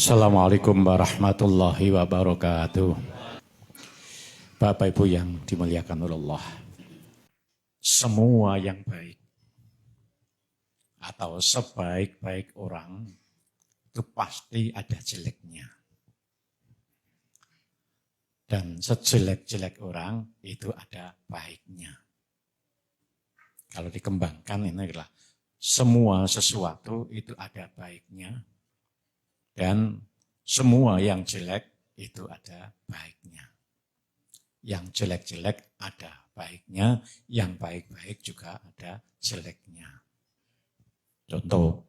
Assalamualaikum warahmatullahi wabarakatuh. Bapak Ibu yang dimuliakan oleh Allah. Semua yang baik atau sebaik-baik orang itu pasti ada jeleknya. Dan sejelek-jelek orang itu ada baiknya. Kalau dikembangkan ini adalah semua sesuatu itu ada baiknya. Dan semua yang jelek itu ada baiknya. Yang jelek-jelek ada baiknya, yang baik-baik juga ada jeleknya. Contoh,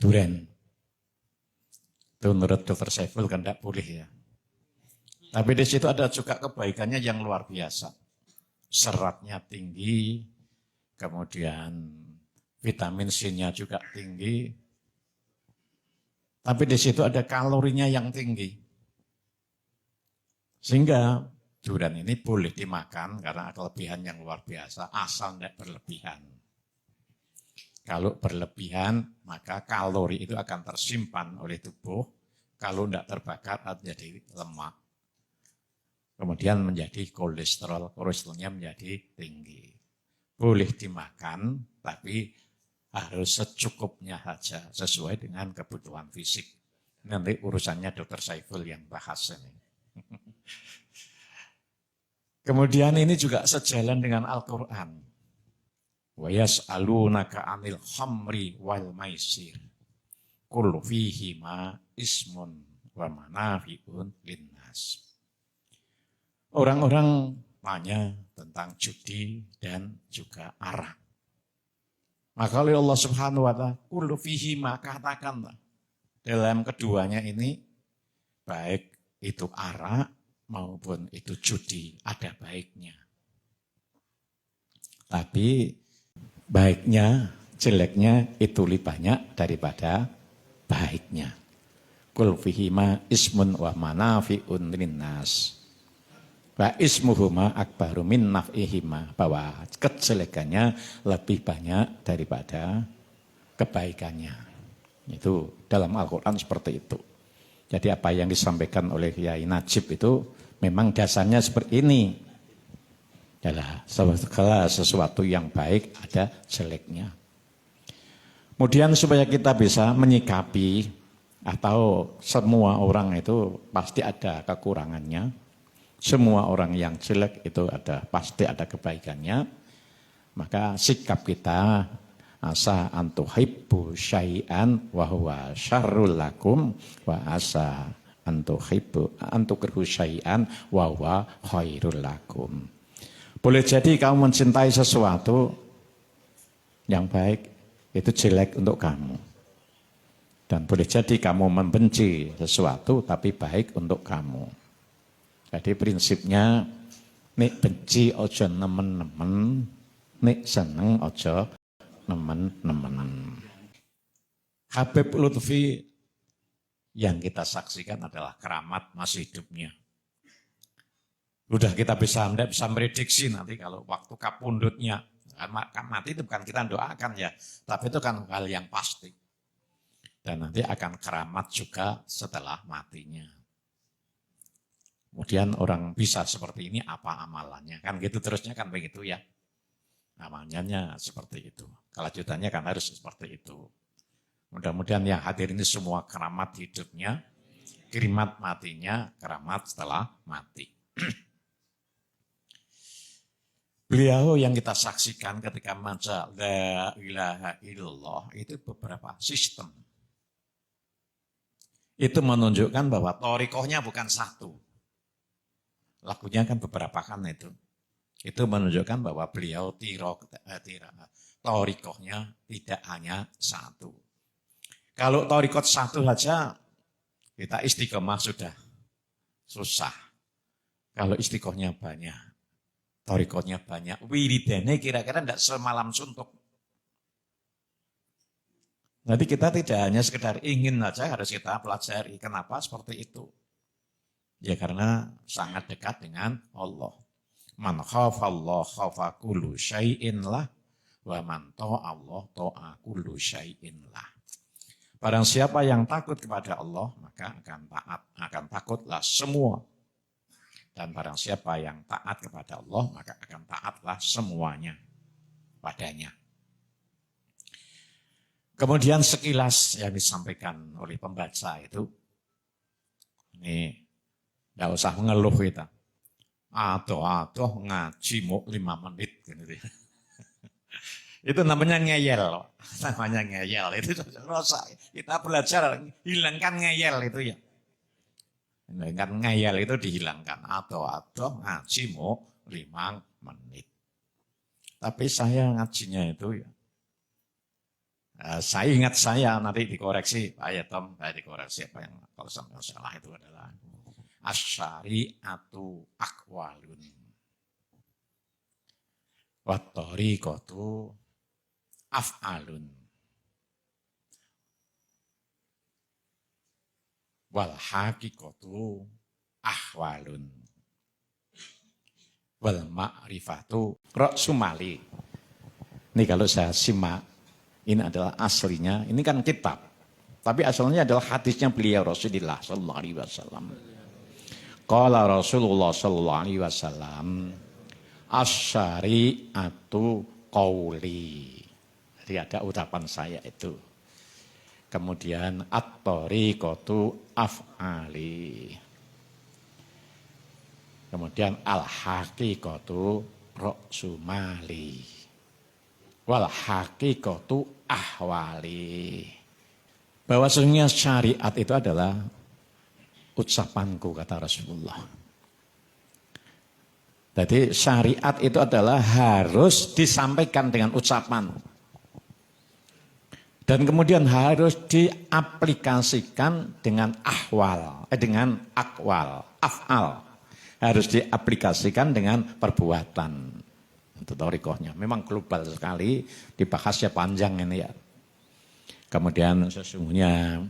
durian. Itu menurut Dr. Saiful kan tidak boleh ya. Tapi di situ ada juga kebaikannya yang luar biasa. Seratnya tinggi, kemudian vitamin C-nya juga tinggi. Tapi di situ ada kalorinya yang tinggi. Sehingga durian ini boleh dimakan karena kelebihan yang luar biasa, asal tidak berlebihan. Kalau berlebihan, maka kalori itu akan tersimpan oleh tubuh. Kalau tidak terbakar, akan menjadi lemak. Kemudian menjadi kolesterolnya menjadi tinggi. Boleh dimakan, tapi harus secukupnya saja, sesuai dengan kebutuhan fisik. Nanti urusannya Dr. Saiful yang bahas ini. Kemudian ini juga sejalan dengan Al-Quran. Wa yas'alunaka 'anil khamri wal maisir. Qul fihima ismun wa manafi'un linnas. Orang-orang tanya tentang judi dan juga arak. Maka oleh Allah Subhanahu wa ta'ala, qul fihima, katakanlah dalam keduanya ini, baik itu arak maupun itu judi, ada baiknya. Tapi baiknya, jeleknya itu lebih banyak daripada baiknya. Qul fihima ismun wa manafi'un linnas. Wa ismuhuma akbaru min naf'ihima, bahwa kejelekannya lebih banyak daripada kebaikannya. Itu dalam Al-Quran seperti itu. Jadi apa yang disampaikan oleh Yai Najib itu memang dasarnya seperti ini. Adalah segala sesuatu yang baik ada jeleknya. Kemudian supaya kita bisa menyikapi atau semua orang itu pasti ada kekurangannya. Semua orang yang jelek itu pasti ada kebaikannya. Maka sikap kita, asa antuhibbu syai'an wa huwa syarrul lakum wa asa antukrihu syai'an wa huwa khairul lakum. Boleh jadi kamu mencintai sesuatu yang baik, itu jelek untuk kamu. Dan boleh jadi kamu membenci sesuatu tapi baik untuk kamu. Jadi prinsipnya, nek benci ojo nemen-nemen, nek seneng ojo nemen-nemen. Habib Lutfi yang kita saksikan adalah keramat masa hidupnya. Udah kita bisa prediksi nanti kalau waktu kapundutnya, mati itu bukan kita doakan ya, tapi itu kan hal yang pasti. Dan nanti akan keramat juga setelah matinya. Kemudian orang bisa seperti ini apa amalannya? Kan gitu terusnya kan begitu ya. Amalnya seperti itu. Kelanjutannya kan harus seperti itu. Mudah-mudahan yang hadir ini semua keramat hidupnya, kirimat matinya, keramat setelah mati. Beliau yang kita saksikan ketika membaca La ilaha illallah itu beberapa sistem. Itu menunjukkan bahwa thariqahnya bukan satu. Lagunya kan beberapa kan itu. Itu menunjukkan bahwa beliau thariqahnya tidak hanya satu. Kalau thariqah satu saja, kita istiqomah sudah susah. Kalau istiqomahnya banyak, thariqahnya banyak, wiridannya kira-kira tidak semalam suntuk. Jadi kita tidak hanya sekedar ingin saja, harus kita pelajari. Kenapa seperti itu? Ya karena sangat dekat dengan Allah. Man khafallah khafa kullu syai'in lah, wa man ta'allah ta'a kullu syai'in lah. Barang siapa yang takut kepada Allah, maka akan taat, akan takutlah semua. Dan barang siapa yang taat kepada Allah, maka akan taatlah semuanya padanya. Kemudian sekilas yang disampaikan oleh pembaca itu, ini tidak usah mengeluh kita. Aduh ngaji mau 5 menit. Gitu. Itu namanya ngeyel. Namanya ngeyel. Itu rasa. Kita belajar hilangkan ngeyel itu ya. Hilangkan ngeyel itu dihilangkan. Aduh ngaji mau 5 menit. Tapi saya ngajinya itu ya. Saya ingat saya nanti dikoreksi. Pak Yatom, saya dikoreksi apa yang kalau sampai salah itu adalah asyari'atu akwalun wa thariqatu af'alun wal haqiqatu ahwalun wal ma'rifatu ra'sumali. Ini kalau saya simak, ini adalah aslinya, ini kan kitab. Tapi asalnya adalah hadisnya beliau Rasulullah sallallahu alaihi wasallam. Qala Rasulullah sallallahu alaihi wasallam, asyari'atu qauli. Jadi ada ucapan saya itu. Kemudian at-thariqatu af'ali. Kemudian al-haqiqatu ra'sumali. Wal haqiqatu ahwali. Bahwasanya syariat itu adalah ucapanku, kata Rasulullah. Jadi syariat itu adalah harus disampaikan dengan ucapan. Dan kemudian harus diaplikasikan dengan dengan akwal, af'al. Harus diaplikasikan dengan perbuatan. Itu thariqahnya. Memang global sekali, dibahasnya panjang ini ya. Kemudian sesungguhnya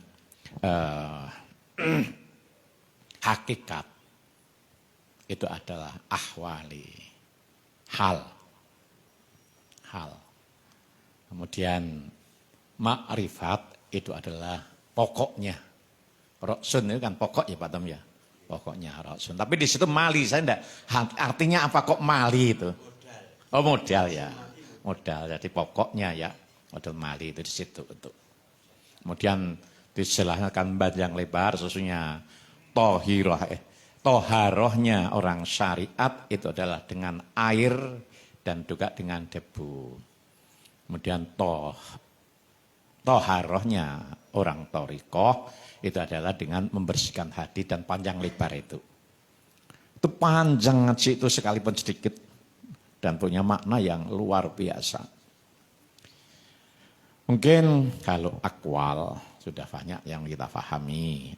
hakikat itu adalah ahwali, hal. Kemudian ma'rifat itu adalah pokoknya. Roksun itu kan pokok ya Pak Tom ya. Pokoknya roksun. Tapi di situ mali, saya enggak artinya apa kok mali itu? Oh modal ya, modal. Jadi pokoknya ya modal mali itu di situ. Kemudian dijelaskan panjang lebar sesungguhnya toharohnya orang syariat itu adalah dengan air dan juga dengan debu. Kemudian toharohnya orang thariqah itu adalah dengan membersihkan hati dan panjang lebar itu. Itu panjang ngaji itu sekalipun sedikit. Dan punya makna yang luar biasa. Mungkin kalau akwal sudah banyak yang kita pahami.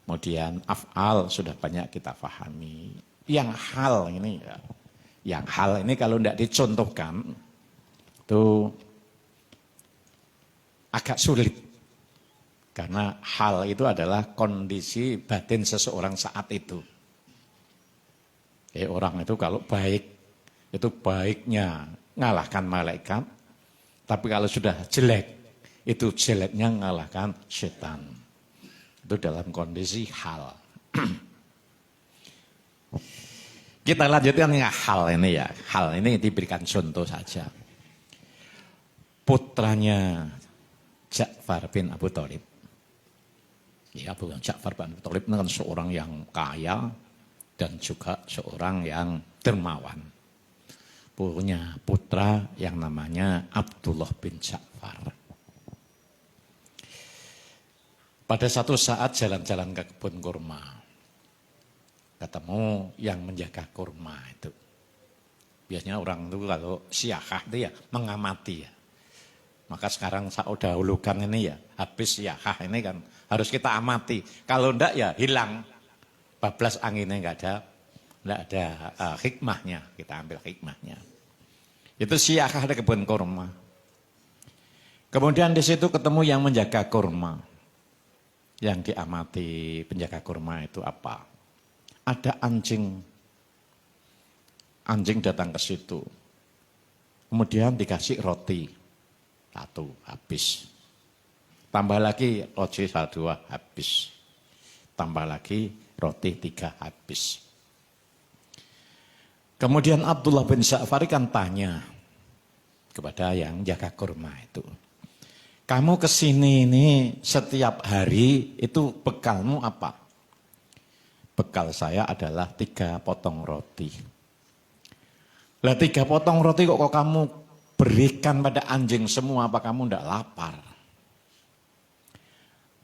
Kemudian af'al sudah banyak kita pahami. Yang hal ini kalau tidak dicontohkan itu agak sulit. Karena hal itu adalah kondisi batin seseorang saat itu. Orang itu kalau baik, itu baiknya ngalahkan malaikat, tapi kalau sudah jelek, itu jeleknya ngalahkan setan. Itu dalam kondisi hal. Kita lanjutkan ya hal ini ya. Hal ini diberikan contoh saja. Putranya Ja'far bin Abu Thalib. Ya, Ja'far bin Abu Thalib kan seorang yang kaya dan juga seorang yang dermawan. Punya putra yang namanya Abdullah bin Ja'far. Pada satu saat jalan-jalan ke kebun kurma, ketemu yang menjaga kurma itu. Biasanya orang itu kalau siyahah itu ya mengamati ya. Maka sekarang saya dahulukan ini ya, habis siyahah ini kan harus kita amati. Kalau enggak ya hilang, bablas anginnya enggak ada hikmahnya, kita ambil hikmahnya. Itu siyahah di kebun kurma. Kemudian di situ ketemu yang menjaga kurma. Yang diamati penjaga kurma itu apa? Ada anjing. Anjing datang ke situ. Kemudian dikasih roti. Satu, habis. Tambah lagi roti 2 habis. Tambah lagi roti 3 habis. Kemudian Abdullah bin Ja'far kan tanya kepada yang jaga kurma itu. Kamu kesini ini setiap hari itu bekalmu apa? Bekal saya adalah 3 potong roti. Lah 3 potong roti kok kamu berikan pada anjing semua, apa kamu tidak lapar?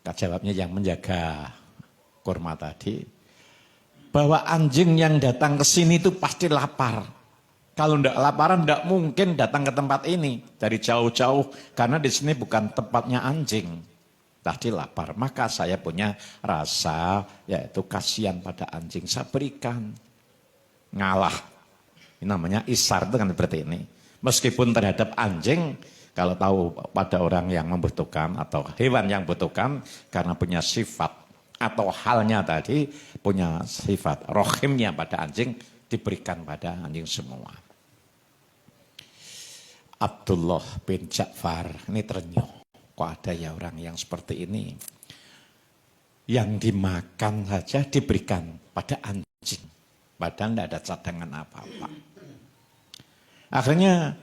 Jawabnya yang menjaga kurma tadi, bahwa anjing yang datang ke sini itu pasti lapar. Kalau tidak laparan tidak mungkin datang ke tempat ini dari jauh-jauh, karena di sini bukan tempatnya anjing. Tadi lapar, maka saya punya rasa yaitu kasihan pada anjing, saya berikan. Ngalah, ini namanya isar, itu kan seperti ini. Meskipun terhadap anjing, kalau tahu pada orang yang membutuhkan atau hewan yang membutuhkan karena punya sifat atau halnya tadi punya sifat rohimnya pada anjing, diberikan pada anjing semua. Abdullah bin Ja'far ini terenyuh. Kok ada ya orang yang seperti ini? Yang dimakan saja diberikan pada anjing. Padahal tidak ada cadangan apa-apa. Akhirnya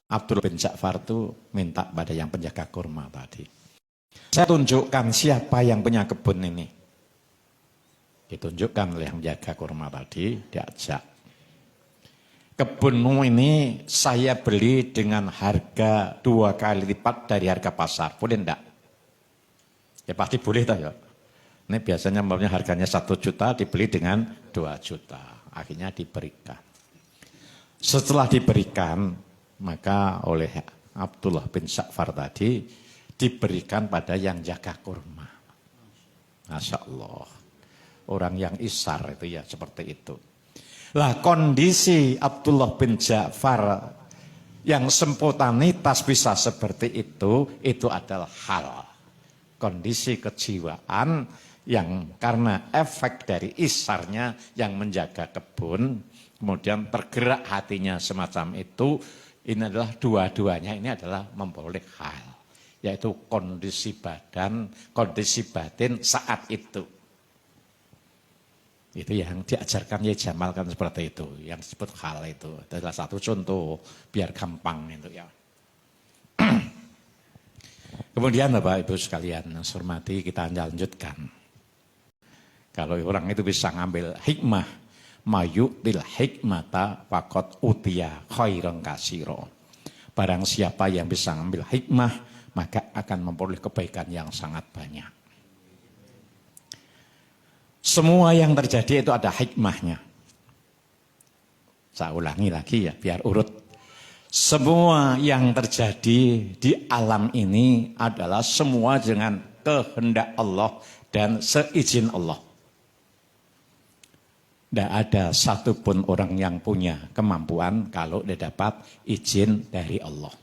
Abdullah bin Ja'far itu minta pada yang penjaga kurma tadi. Saya tunjukkan siapa yang punya kebun ini. Ditunjukkan oleh yang menjaga kurma tadi, diajak. Kebunmu ini saya beli dengan harga 2 kali lipat dari harga pasar. Boleh enggak? Ya pasti boleh toh ya. Ini biasanya harganya 1 juta dibeli dengan 2 juta. Akhirnya diberikan. Setelah diberikan, maka oleh Abdullah bin Ja'far tadi diberikan pada yang jaga kurma. Masya Allah. Orang yang isar itu ya seperti itu. Lah kondisi Abdullah bin Ja'far yang spontanitas bisa seperti itu adalah hal. Kondisi kejiwaan yang karena efek dari isarnya yang menjaga kebun, kemudian tergerak hatinya semacam itu, ini adalah dua-duanya ini adalah memperoleh hal. Yaitu kondisi badan, kondisi batin saat itu. Itu yang diajarkan ya Jamal kan seperti itu, yang disebut hal itu. Adalah satu contoh biar gampang itu ya. Kemudian Bapak Ibu sekalian yang saya hormati, kita lanjutkan. Kalau orang itu bisa ngambil hikmah, mayu'til hikmata faqad utiya khairan katsira. Barang siapa yang bisa ngambil hikmah, maka akan memperoleh kebaikan yang sangat banyak. Semua yang terjadi itu ada hikmahnya. Saya ulangi lagi ya, biar urut. Semua yang terjadi di alam ini adalah semua dengan kehendak Allah dan seizin Allah. Tidak ada satupun orang yang punya kemampuan kalau dia dapat izin dari Allah.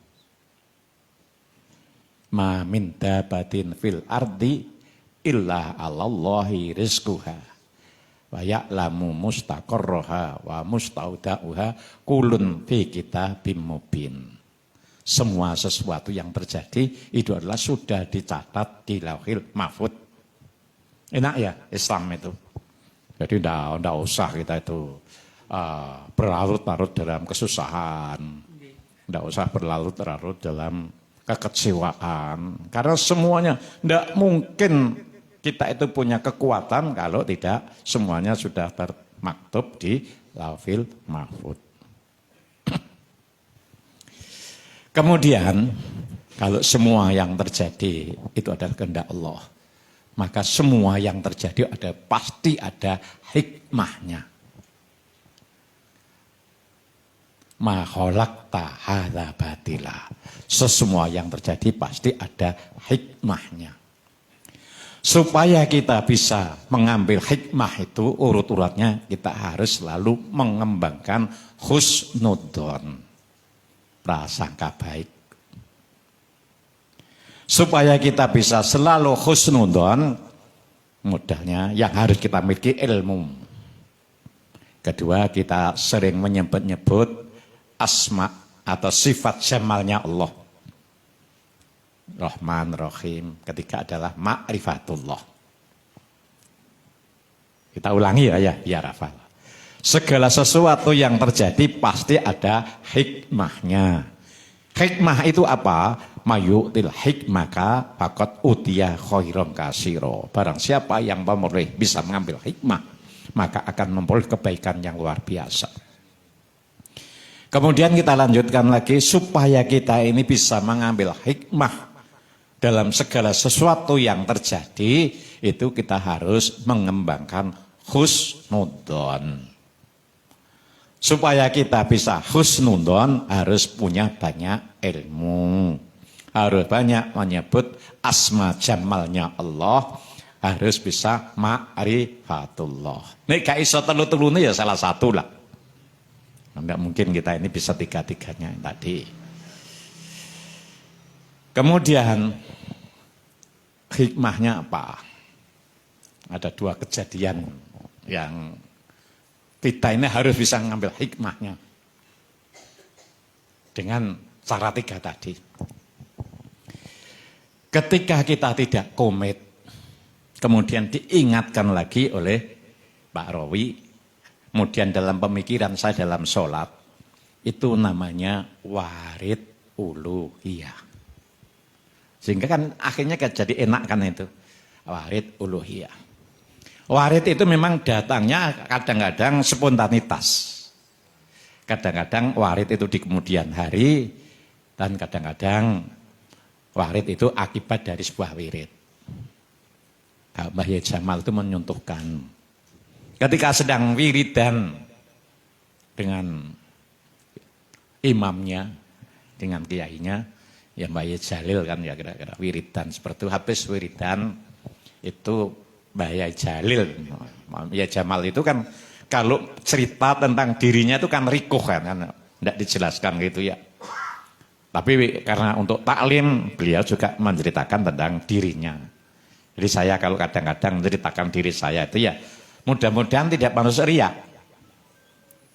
Ma min dabatin fil ardi illa 'alallahi rizquha wa ya'lamu mustaqarraha wa mustauda'uha kulun fi kitabim mubin. Semua sesuatu yang terjadi itu adalah sudah dicatat di Lauhil Mahfuz. Enak ya Islam itu. Jadi tidak usah kita itu berlarut-larut dalam kesusahan. Tidak usah berlarut-larut dalam kekecewaan. Karena semuanya tidak mungkin kita itu punya kekuatan kalau tidak semuanya sudah termaktub di Lauhil Mahfuz. Kemudian kalau semua yang terjadi itu adalah kehendak Allah, maka semua yang terjadi pasti ada hikmahnya. Ma khalaqta hadza batila. Semua yang terjadi pasti ada hikmahnya. Supaya kita bisa mengambil hikmah itu urut-uratnya, kita harus selalu mengembangkan husnudzon, prasangka baik. Supaya kita bisa selalu husnudzon, modalnya yang harus kita miliki ilmu. Kedua, kita sering menyebut-nyebut asma atau sifat jamalnya Allah. Rahman, Rahim. Ketiga adalah ma'rifatullah. Kita ulangi ya, biar hafal. Segala sesuatu yang terjadi pasti ada hikmahnya. Hikmah itu apa? Mayu'til hikmaka faqad utiya khairan katsira. Barang siapa yang bisa mengambil hikmah, maka akan memperoleh kebaikan yang luar biasa. Kemudian kita lanjutkan lagi, supaya kita ini bisa mengambil hikmah dalam segala sesuatu yang terjadi, itu kita harus mengembangkan husnudzon. Supaya kita bisa husnudzon harus punya banyak ilmu. Harus banyak menyebut asma jamalnya Allah. Harus bisa ma'rifatullah. Ini gak iso telu-telune ya salah satu lah. Tidak mungkin kita ini bisa tiga-tiganya tadi. Kemudian hikmahnya apa? Ada dua kejadian yang kita ini harus bisa mengambil hikmahnya dengan cara tiga tadi. Ketika kita tidak komit, kemudian diingatkan lagi oleh Pak Rawi, kemudian dalam pemikiran saya dalam sholat, itu namanya warid uluhiyah. Sehingga kan akhirnya jadi enak kan itu, warid uluhiyah. Warid itu memang datangnya kadang-kadang spontanitas. Kadang-kadang warid itu di kemudian hari, dan kadang-kadang warid itu akibat dari sebuah wirid. Mbah Yai Jamal itu menyuntuhkan. Ketika sedang wiridan dengan imamnya, dengan kiainya, ya Mbah Yai Jalil kan ya kira-kira wiridan seperti itu. Habis wiridan itu Mbah Yai Jalil, Mbah Yai Jamal itu kan kalau cerita tentang dirinya itu kan rikuh kan tidak dijelaskan gitu ya. Tapi karena untuk taklim, beliau juga menceritakan tentang dirinya. Jadi saya kalau kadang-kadang menceritakan diri saya itu ya, mudah-mudahan tidak manusia riak.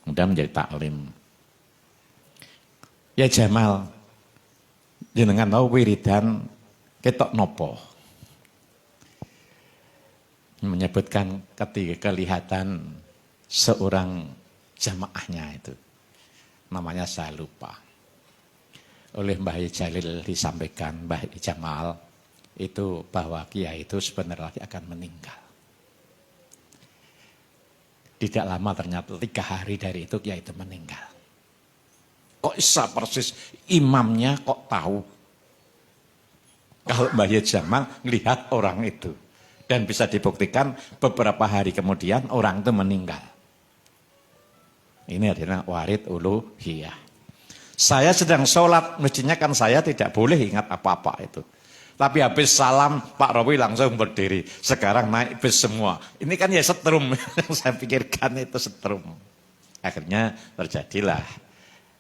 Mudah menjadi taklim. Ya Jamal, jenengan tahu wiridan ketok nopo. Menyebutkan ketika kelihatan seorang jamaahnya itu. Namanya saya lupa. Oleh Mbah Yai Jalil disampaikan Mbah Yai Jamal itu bahwa kiai itu sebenarnya akan meninggal. Tidak lama ternyata 3 hari dari itu kiai itu meninggal. Kok bisa persis imamnya kok tahu? Kalau Mbah Yai Jamal melihat orang itu dan bisa dibuktikan beberapa hari kemudian orang itu meninggal. Ini adalah warid uluhiyah. Saya sedang sholat, mestinya kan saya tidak boleh ingat apa-apa itu. Tapi habis salam, Pak Rawi langsung berdiri. Sekarang naik bis semua. Ini kan ya setrum, saya pikirkan itu setrum. Akhirnya terjadilah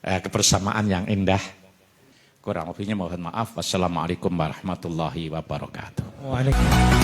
kebersamaan yang indah. Kurang lebihnya mohon maaf. Wassalamualaikum warahmatullahi wabarakatuh. Waalaikumsalam.